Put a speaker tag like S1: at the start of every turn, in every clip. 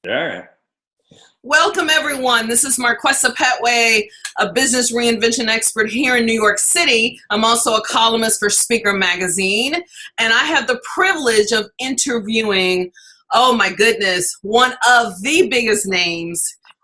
S1: All right.
S2: Welcome, everyone. This is Marquessa Petway, a business reinvention expert here in New York City. I'm also a columnist for Speaker Magazine, and I have the privilege of interviewing, oh my goodness, one of the biggest names,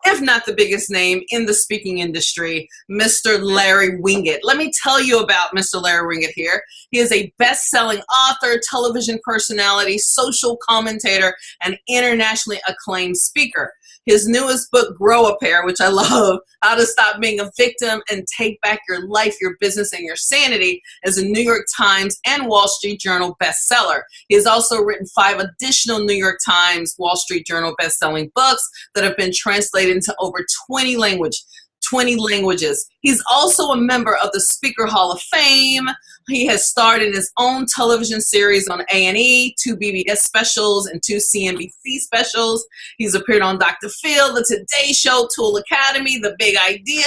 S2: if not the biggest name in the speaking industry, Mr. Larry Winget. Let me tell you about Mr. Larry Winget here. He is a best-selling author, television personality, social commentator, and internationally acclaimed speaker. His newest book, Grow a Pair, which I love, How to Stop Being a Victim and Take Back Your Life, Your Business, and Your Sanity, is a New York Times and Wall Street Journal bestseller. He has also written 5 additional New York Times, Wall Street Journal bestselling books that have been translated into over 20 languages. He's also a member of the Speaker Hall of Fame. He has starred in his own television series on A&E, 2 BBS specials, and 2 CNBC specials. He's appeared on Dr. Phil, The Today Show, Tool Academy, The Big Idea.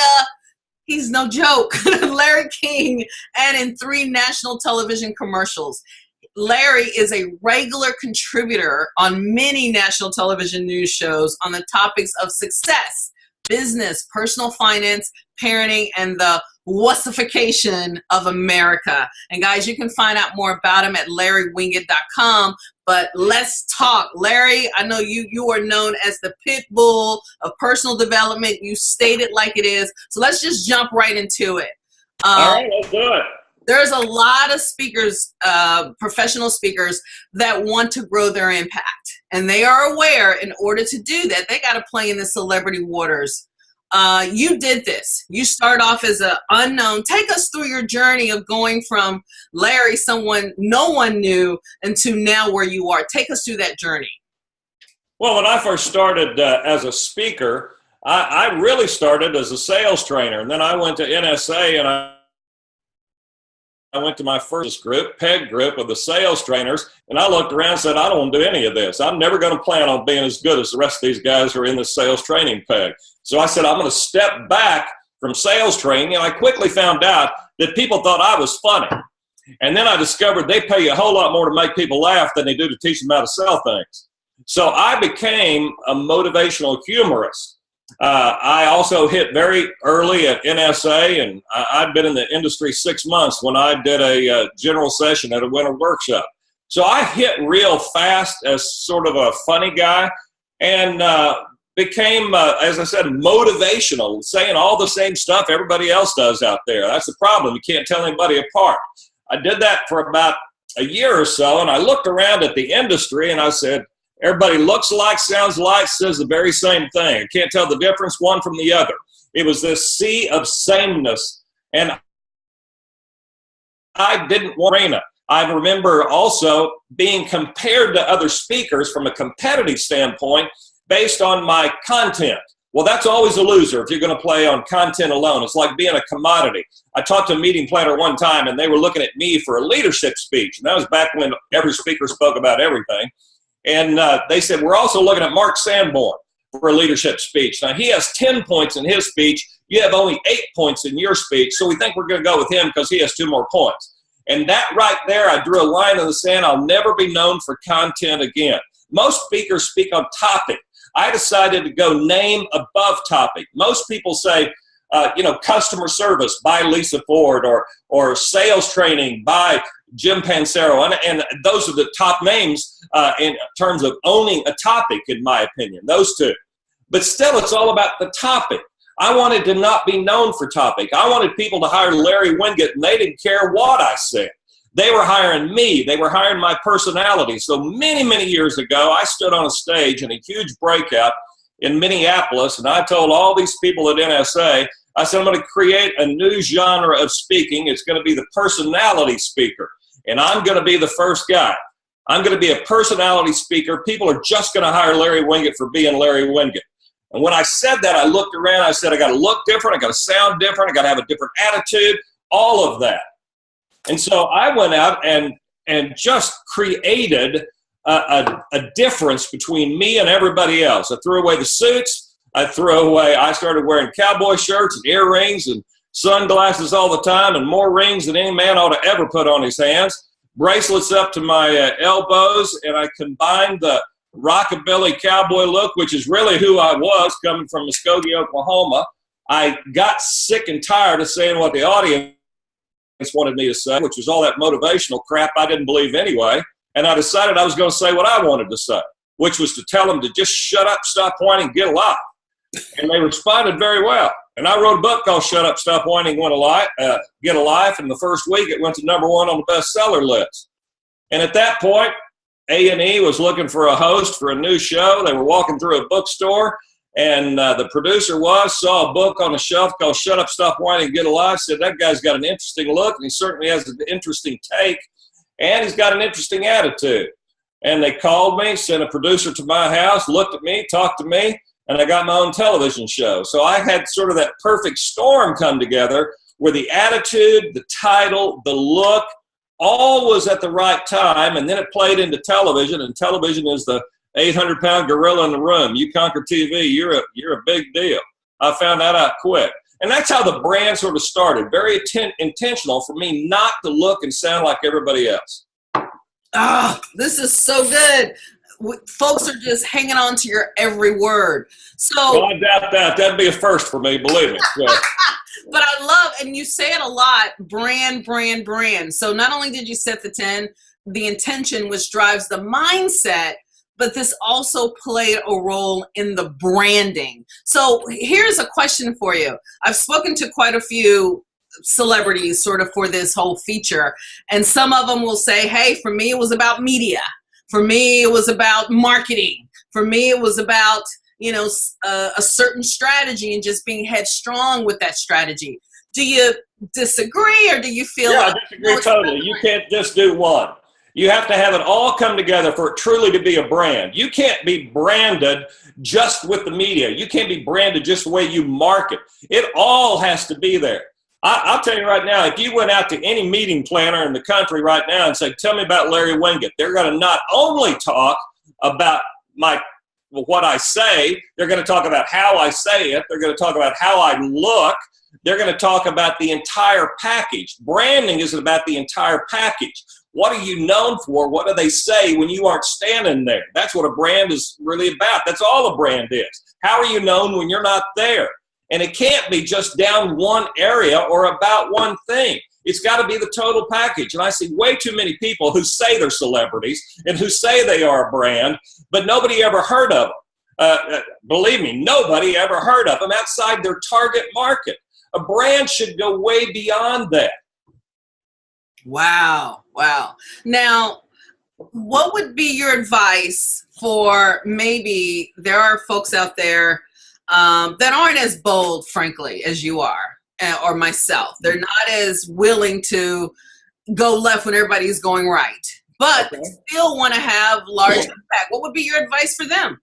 S2: He's no joke. Larry King, and in 3 national television commercials. Larry is a regular contributor on many national television news shows on the topics of success, business, personal finance, parenting, and the wussification of America. And guys, you can find out more about him at larrywinget.com. But let's talk. Larry, I know you are known as the pit bull of personal development. You state it like it is. So let's just jump right into it.
S1: All right, let's do it.
S2: There's a lot of speakers, professional speakers, that want to grow their impact. And they are aware in order to do that, they got to play in the celebrity waters. You did this. You start off as an unknown. Take us through your journey of going from Larry, someone no one knew, into now where you are. Take us through that journey.
S1: Well, when I first started as a speaker, I really started as a sales trainer. And then I went to NSA and I went to my first group, PEG group, of the sales trainers, and I looked around and said, I don't want to do any of this. I'm never going to plan on being as good as the rest of these guys who are in the sales training PEG. So I said, I'm going to step back from sales training, and I quickly found out that people thought I was funny. And then I discovered they pay you a whole lot more to make people laugh than they do to teach them how to sell things. So I became a motivational humorist. I also hit very early at NSA, and I'd been in the industry 6 months when I did a general session at a winter workshop. So I hit real fast as sort of a funny guy, and became, as I said, motivational, saying all the same stuff everybody else does out there. That's the problem. You can't tell anybody apart. I did that for about a year or so, and I looked around at the industry, and I said, everybody looks alike, sounds alike, says the very same thing. I can't tell the difference one from the other. It was this sea of sameness, and I didn't want arena. I remember also being compared to other speakers from a competitive standpoint based on my content. Well, that's always a loser if you're going to play on content alone. It's like being a commodity. I talked to a meeting planner one time, and they were looking at me for a leadership speech, and that was back when every speaker spoke about everything. And they said, we're also looking at Mark Sanborn for a leadership speech. Now, he has 10 points in his speech. You have only 8 points in your speech. So we think we're going to go with him because he has 2 more points. And that right there, I drew a line in the sand. I'll never be known for content again. Most speakers speak on topic. I decided to go name above topic. Most people say, customer service by Lisa Ford, or sales training by Jim Pancero, and those are the top names in terms of owning a topic, in my opinion, those 2. But still, it's all about the topic. I wanted to not be known for topic. I wanted people to hire Larry Winget, and they didn't care what I said. They were hiring me. They were hiring my personality. So many, many years ago, I stood on a stage in a huge breakout in Minneapolis, and I told all these people at NSA, I said, I'm going to create a new genre of speaking. It's going to be the personality speaker, and I'm going to be the first guy. I'm going to be a personality speaker. People are just going to hire Larry Winget for being Larry Winget. And when I said that, I looked around. I said, I got to look different. I got to sound different. I got to have a different attitude, all of that. And so I went out and just created a difference between me and everybody else. I threw away the suits. I started wearing cowboy shirts and earrings and sunglasses all the time, and more rings than any man ought to ever put on his hands, bracelets up to my elbows, and I combined the rockabilly cowboy look, which is really who I was coming from Muskogee, Oklahoma. I got sick and tired of saying what the audience wanted me to say, which was all that motivational crap I didn't believe anyway. And I decided I was going to say what I wanted to say, which was to tell them to just shut up, stop whining, get a life. And they responded very well. And I wrote a book called Shut Up, Stop Whining, Get a Life. And the first week it went to #1 on the bestseller list. And at that point, A&E was looking for a host for a new show. They were walking through a bookstore, and the producer saw a book on the shelf called Shut Up, Stop Whining, Get a Life, said that guy's got an interesting look, and he certainly has an interesting take, and he's got an interesting attitude. And they called me, sent a producer to my house, looked at me, talked to me, and I got my own television show. So I had sort of that perfect storm come together where the attitude, the title, the look, all was at the right time, and then it played into television, and television is the 800-pound gorilla in the room. You conquer TV, you're a big deal. I found that out quick. And that's how the brand sort of started. Very intentional for me not to look and sound like everybody else.
S2: Oh, this is so good. Folks are just hanging on to your every word. So,
S1: well, I doubt that. That'd be a first for me, believe me. So.
S2: But I love, and you say it a lot, brand, brand, brand. So not only did you set the intention, which drives the mindset, but this also played a role in the branding. So here's a question for you. I've spoken to quite a few celebrities sort of for this whole feature, and some of them will say, hey, for me, it was about media. For me, it was about marketing. For me, it was about, a certain strategy and just being headstrong with that strategy. Do you disagree, or do you feel
S1: I disagree totally. You can't just do one. You have to have it all come together for it truly to be a brand. You can't be branded just with the media. You can't be branded just the way you market. It all has to be there. I'll tell you right now, if you went out to any meeting planner in the country right now and said, tell me about Larry Winget, they're going to not only talk about what I say, they're going to talk about how I say it, they're going to talk about how I look, they're going to talk about the entire package. Branding is about the entire package. What are you known for? What do they say when you aren't standing there? That's what a brand is really about. That's all a brand is. How are you known when you're not there? And it can't be just down one area or about one thing. It's got to be the total package. And I see way too many people who say they're celebrities and who say they are a brand, but nobody ever heard of them. Believe me, nobody ever heard of them outside their target market. A brand should go way beyond that.
S2: Wow. Now, what would be your advice for, maybe there are folks out there that aren't as bold, frankly, as you are, or myself. They're not as willing to go left when everybody's going right, but still want to have large impact. What would be your advice for them?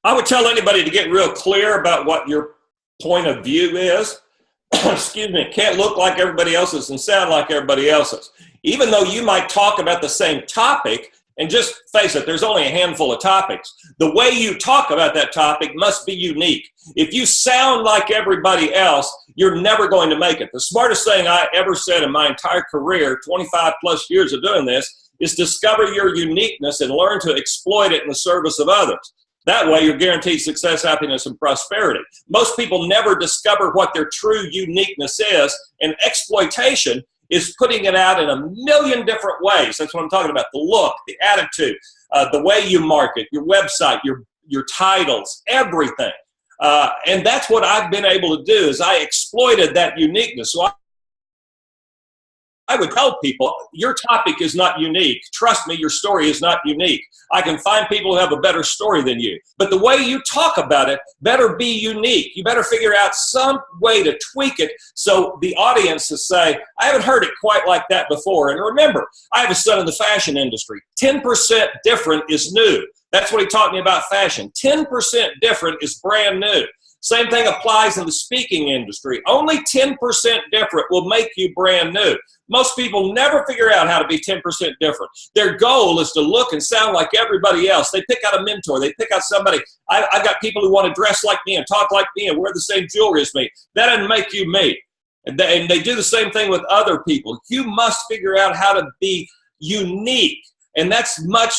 S1: I would tell anybody to get real clear about what your point of view is. Excuse me, it can't look like everybody else's and sound like everybody else's. Even though you might talk about the same topic, and just face it, there's only a handful of topics. The way you talk about that topic must be unique. If you sound like everybody else, you're never going to make it. The smartest thing I ever said in my entire career, 25 plus years of doing this, is discover your uniqueness and learn to exploit it in the service of others. That way, you're guaranteed success, happiness, and prosperity. Most people never discover what their true uniqueness is, and exploitation is putting it out in a million different ways. That's what I'm talking about. The look, the attitude, the way you market, your website, your titles, everything. And that's what I've been able to do, is I exploited that uniqueness. So I would tell people, your topic is not unique. Trust me, your story is not unique. I can find people who have a better story than you. But the way you talk about it better be unique. You better figure out some way to tweak it so the audience will say, I haven't heard it quite like that before. And remember, I have a son in the fashion industry. 10% different is new. That's what he taught me about fashion. 10% different is brand new. Same thing applies in the speaking industry. Only 10% different will make you brand new. Most people never figure out how to be 10% different. Their goal is to look and sound like everybody else. They pick out a mentor. They pick out somebody. I've got people who want to dress like me and talk like me and wear the same jewelry as me. That doesn't make you me. And they do the same thing with other people. You must figure out how to be unique. And that's much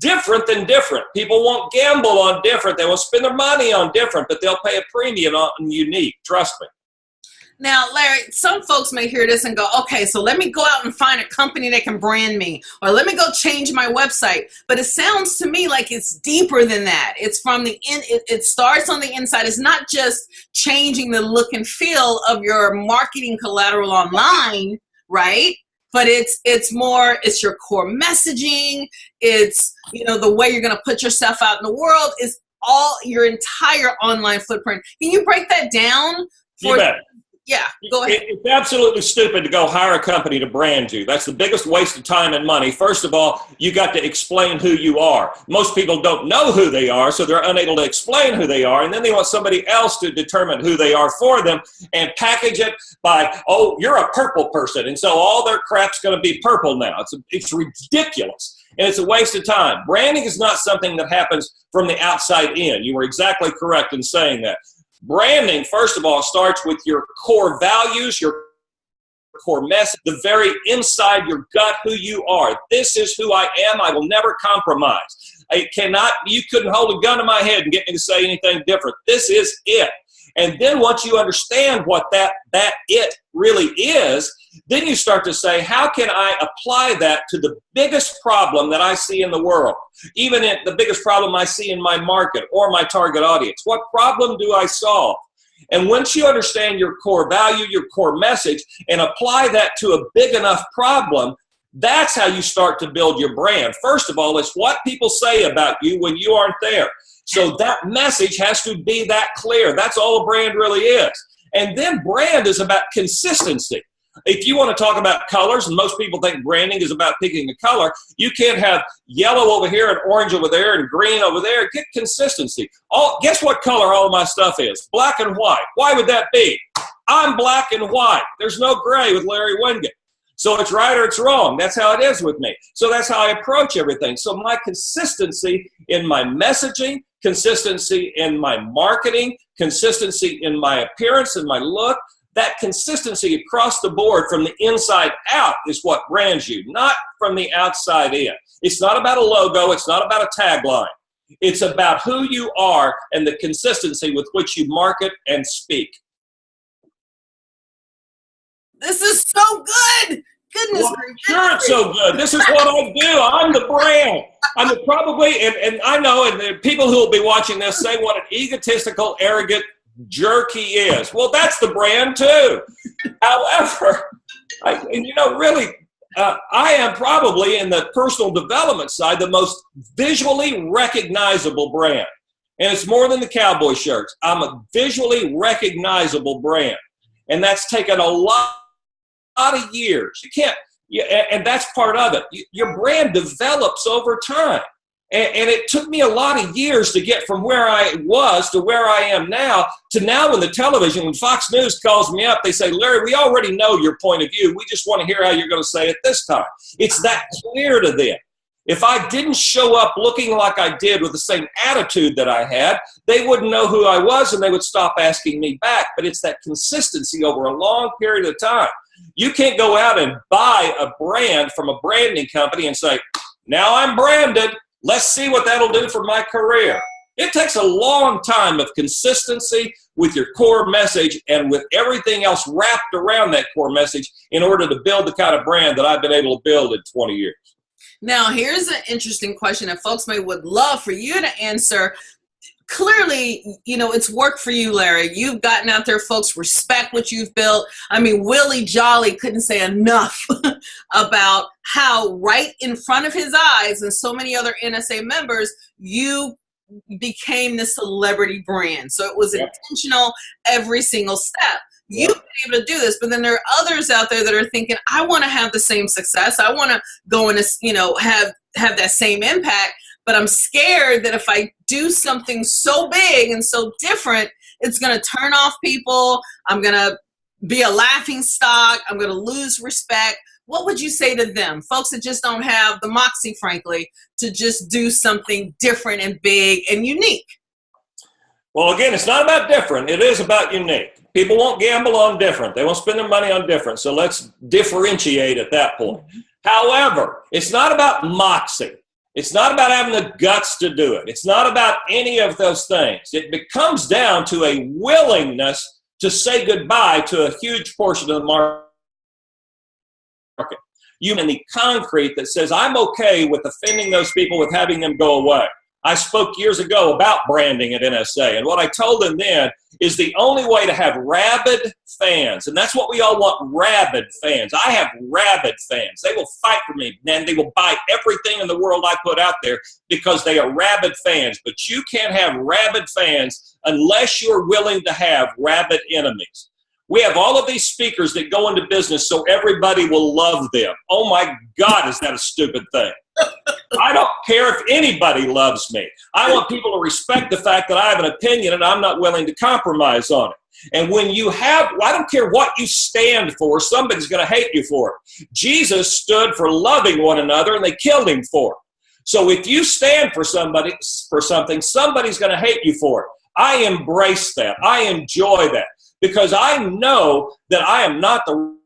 S1: different than different. People won't gamble on different. They won't spend their money on different, but they'll pay a premium on unique. Trust me.
S2: Now, Larry, some folks may hear this and go, okay, so let me go out and find a company that can brand me, or let me go change my website. But it sounds to me like it's deeper than that. It's from the it starts on the inside. It's not just changing the look and feel of your marketing collateral online, right? But it's more, it's your core messaging. It's, the way you're going to put yourself out in the world is all your entire online footprint. Can you break that down?
S1: You bet.
S2: Yeah, go ahead.
S1: It's absolutely stupid to go hire a company to brand you. That's the biggest waste of time and money. First of all, you got to explain who you are. Most people don't know who they are, so they're unable to explain who they are, and then they want somebody else to determine who they are for them and package it by, oh, you're a purple person, and so all their crap's going to be purple now. It's ridiculous, and it's a waste of time. Branding is not something that happens from the outside in. You were exactly correct in saying that. Branding, first of all, starts with your core values, your core message, the very inside your gut, who you are. This is who I am. I will never compromise. You couldn't hold a gun to my head and get me to say anything different. This is it. And then once you understand what that it really is, then you start to say, how can I apply that to the biggest problem that I see in the world? Even the biggest problem I see in my market or my target audience. What problem do I solve? And once you understand your core value, your core message, and apply that to a big enough problem, that's how you start to build your brand. First of all, it's what people say about you when you aren't there. So that message has to be that clear. That's all a brand really is. And then brand is about consistency. If you want to talk about colors, and most people think branding is about picking a color, you can't have yellow over here and orange over there and green over there. Get consistency. Guess what color all of my stuff is? Black and white. Why would that be? I'm black and white. There's no gray with Larry Wingate. So it's right or it's wrong. That's how it is with me. So that's how I approach everything. So my consistency in my messaging, consistency in my marketing, consistency in my appearance and my look, that consistency across the board from the inside out is what brands you, not from the outside in. It's not about a logo. It's not about a tagline. It's about who you are and the consistency with which you market and speak.
S2: This is so good. Goodness.
S1: Well, sure, it's so good. This is what I do. I'm the brand. I'm and I know, and the people who will be watching this say what an egotistical, arrogant jerk he is. Well, that's the brand too. However, I am probably in the personal development side the most visually recognizable brand. And it's more than the cowboy shirts. I'm a visually recognizable brand. And that's taken a lot of years. And that's part of it. Your brand develops over time. And it took me a lot of years to get from where I was to where I am now to now when the television, when Fox News calls me up, they say, Larry, we already know your point of view. We just want to hear how you're going to say it this time. It's that clear to them. If I didn't show up looking like I did with the same attitude that I had, they wouldn't know who I was and they would stop asking me back. But it's that consistency over a long period of time. You can't go out and buy a brand from a branding company and say, now I'm branded. Let's see what that'll do for my career. It takes a long time of consistency with your core message and with everything else wrapped around that core message in order to build the kind of brand that I've been able to build in 20 years.
S2: Now, here's an interesting question that folks would love for you to answer. Clearly, it's worked for you, Larry. You've gotten out there. Folks respect what you've built. I mean, Willie Jolly couldn't say enough about how right in front of his eyes and so many other NSA members, you became the celebrity brand. So it was intentional every single step. You've been able to do this, but then there are others out there that are thinking, I want to have the same success. I want to go and, have that same impact. But I'm scared that if I do something so big and so different, it's going to turn off people. I'm going to be a laughing stock. I'm going to lose respect. What would you say to them? Folks that just don't have the moxie, frankly, to just do something different and big and unique.
S1: Well, again, it's not about different. It is about unique. People won't gamble on different. They won't spend their money on different. So let's differentiate at that point. However, it's not about moxie. It's not about having the guts to do it. It's not about any of those things. It comes down to a willingness to say goodbye to a huge portion of the market. You in the concrete that says, I'm okay with offending those people, with having them go away. I spoke years ago about branding at NSA, and what I told them then is the only way to have rabid fans, and that's what we all want, rabid fans. I have rabid fans. They will fight for me, and they will buy everything in the world I put out there because they are rabid fans. But you can't have rabid fans unless you're willing to have rabid enemies. We have all of these speakers that go into business so everybody will love them. Oh my God, is that a stupid thing? I don't care if anybody loves me. I want people to respect the fact that I have an opinion and I'm not willing to compromise on it. And when you have, I don't care what you stand for, somebody's going to hate you for it. Jesus stood for loving one another and they killed him for it. So if you stand for somebody, for something, somebody's going to hate you for it. I embrace that. I enjoy that because I know that I am not the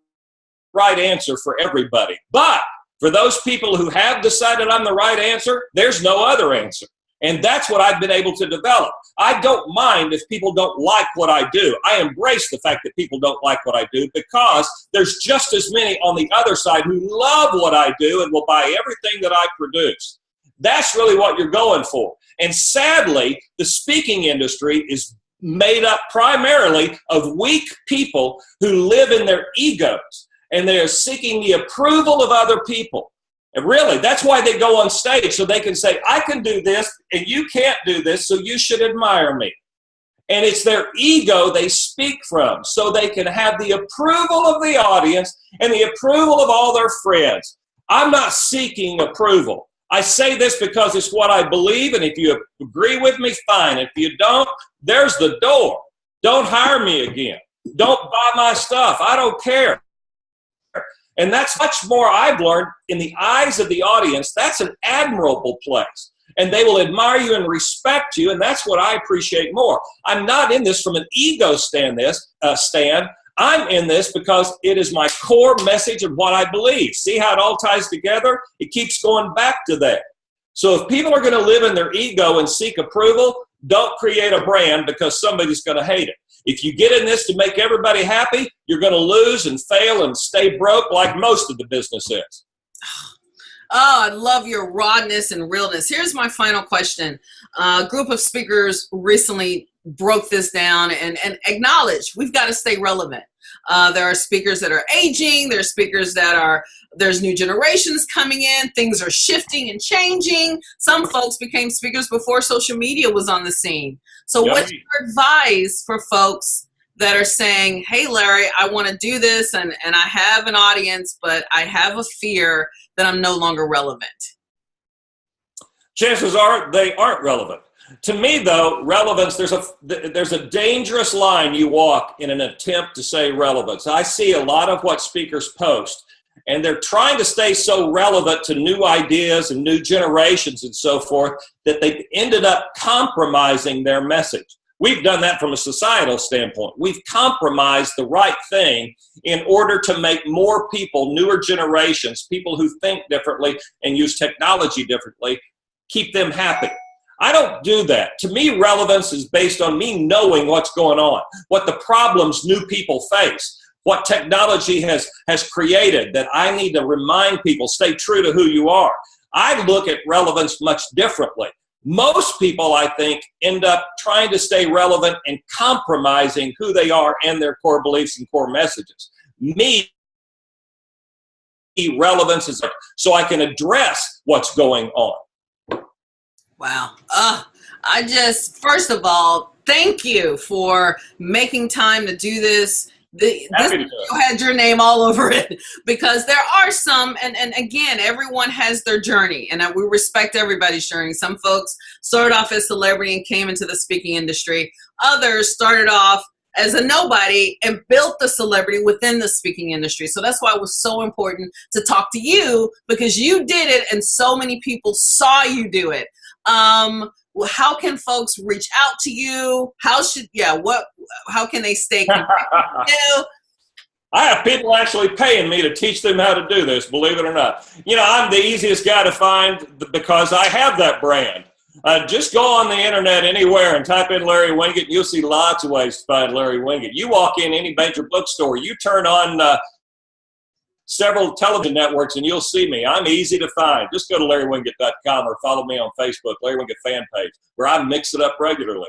S1: right answer for everybody. But for those people who have decided I'm the right answer, there's no other answer. And that's what I've been able to develop. I don't mind if people don't like what I do. I embrace the fact that people don't like what I do because there's just as many on the other side who love what I do and will buy everything that I produce. That's really what you're going for. And sadly, the speaking industry is made up primarily of weak people who live in their egos. And they are seeking the approval of other people. And really, that's why they go on stage, so they can say, I can do this, and you can't do this, so you should admire me. And it's their ego they speak from, so they can have the approval of the audience and the approval of all their friends. I'm not seeking approval. I say this because it's what I believe, and if you agree with me, fine. If you don't, there's the door. Don't hire me again. Don't buy my stuff. I don't care. And that's much more I've learned in the eyes of the audience. That's an admirable place. And they will admire you and respect you, and that's what I appreciate more. I'm not in this from an ego stand. I'm in this because it is my core message of what I believe. See how it all ties together? It keeps going back to that. So if people are going to live in their ego and seek approval, don't create a brand because somebody's going to hate it. If you get in this to make everybody happy, you're going to lose and fail and stay broke like most of the business is.
S2: Oh, I love your rawness and realness. Here's my final question. A group of speakers recently broke this down and acknowledged we've got to stay relevant. There are speakers that are aging. There are speakers that are, there's new generations coming in. Things are shifting and changing. Some folks became speakers before social media was on the scene. So what's your advice for folks that are saying, hey, Larry, I want to do this and I have an audience, but I have a fear that I'm no longer relevant?
S1: Chances are they aren't relevant. To me, though, relevance, there's a dangerous line you walk in an attempt to say relevance. I see a lot of what speakers post, and they're trying to stay so relevant to new ideas and new generations and so forth that they've ended up compromising their message. We've done that from a societal standpoint. We've compromised the right thing in order to make more people, newer generations, people who think differently and use technology differently, keep them happy. I don't do that. To me, relevance is based on me knowing what's going on, what the problems new people face, what technology has created that I need to remind people, stay true to who you are. I look at relevance much differently. Most people, I think, end up trying to stay relevant and compromising who they are and their core beliefs and core messages. Me, relevance is so I can address what's going on.
S2: Wow. First of all, thank you for making time to do this. This video had your name all over it because there are some, and again, everyone has their journey, and we respect everybody's journey. Some folks started off as celebrity and came into the speaking industry. Others started off as a nobody and built the celebrity within the speaking industry. So that's why it was so important to talk to you, because you did it and so many people saw you do it. How can folks reach out to you? How can they stay connected with you?
S1: I have people actually paying me to teach them how to do this, believe it or not. You know, I'm the easiest guy to find because I have that brand. Just go on the internet anywhere and type in Larry Winget. You'll see lots of ways to find Larry Winget. You walk in any major bookstore, you turn on several television networks and you'll see me. I'm easy to find. Just go to LarryWinget.com or follow me on Facebook, Larry Winget fan page, where I mix it up regularly.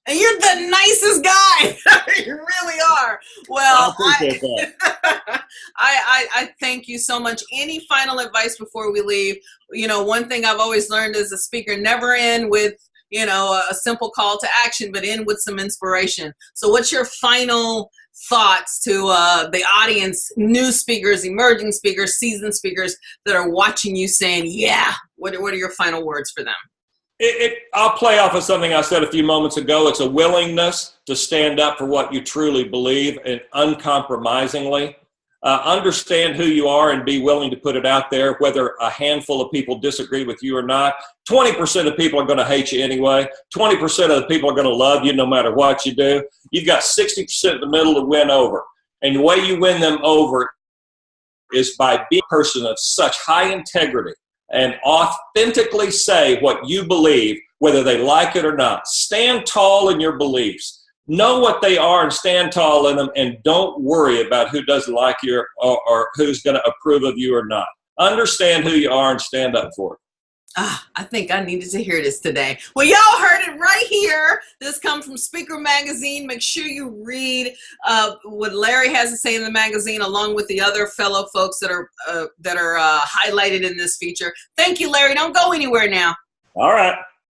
S2: And you're the nicest guy. You really are. Well, I thank you so much. Any final advice before we leave? You know, one thing I've always learned as a speaker, never end with, you know, a simple call to action, but end with some inspiration. So what's your final thoughts to the audience, new speakers, emerging speakers, seasoned speakers that are watching you saying, yeah, what are your final words for them?
S1: I'll play off of something I said a few moments ago. It's a willingness to stand up for what you truly believe and uncompromisingly. Understand who you are and be willing to put it out there, whether a handful of people disagree with you or not. 20% of people are going to hate you anyway. 20% of the people are going to love you no matter what you do. You've got 60% in the middle to win over. And the way you win them over is by being a person of such high integrity and authentically say what you believe, whether they like it or not. Stand tall in your beliefs. Know what they are and stand tall in them, and don't worry about who doesn't like you or who's going to approve of you or not. Understand who you are and stand up for it.
S2: I think I needed to hear this today. Well, y'all heard it right here. This comes from Speaker Magazine. Make sure you read what Larry has to say in the magazine, along with the other fellow folks that are highlighted in this feature. Thank you, Larry. Don't go anywhere now.
S1: All right.